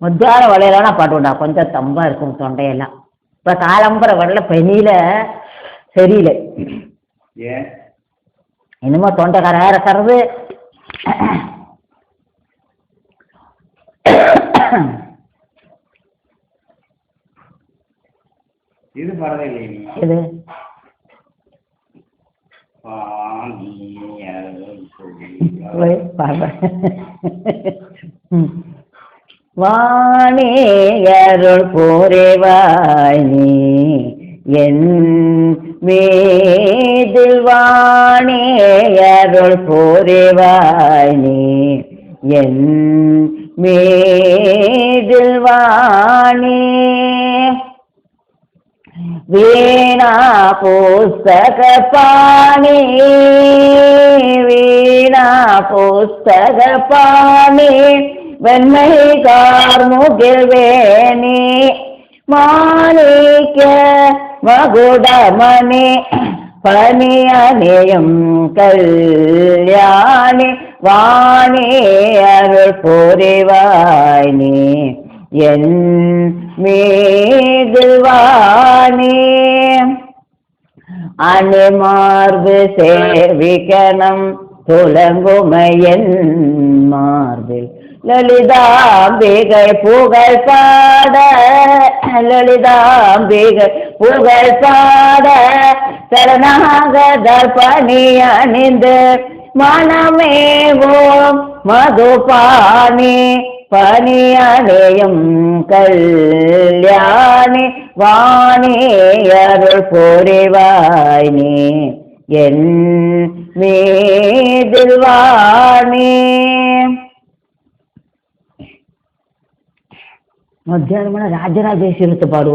மத்தியான வளையலாம் பாட்டுண்டா, கொஞ்சம் தம்பா இருக்கும் தொண்டையெல்லாம். இப்ப காலம்புற வரல பனியில சரியில்லை, என்னமோ தொண்டை கரகரக்கிறது. இது பரவாயில்லை. இது வாணி அருள் புரிவாய் நீ என் மீதில், வாணி அருள் புரிவாய் நீ என் மீதில், வாணி வீணா புஸ்தக பாணி, வீணா புஸ்தக பாணி, வெண்மை கார்முகில் வேணி, மாணிக்க மகுடமணி, பனி அணியும் கல்யாணி, வாணி அருள் புரிவாய் நீ என் மீதில், வாணி அணிமார்பு சேவிக்கணும் துலங்குமையன் மார்பில், லலிதாம்பிகை புகழ் பாட, லலிதாம்பிகை புகழ் பாட, சரணாகதர் பணி அணிந்து மனமேவோம் மதுபாணி, பனி அணியும் கல்யாணி, வாணி அருள் புரிவாய் நீ என் மீதில், வாணி. மத்தியானமான ராஜராஜேஸ்வரத்தை பாடுவோம்.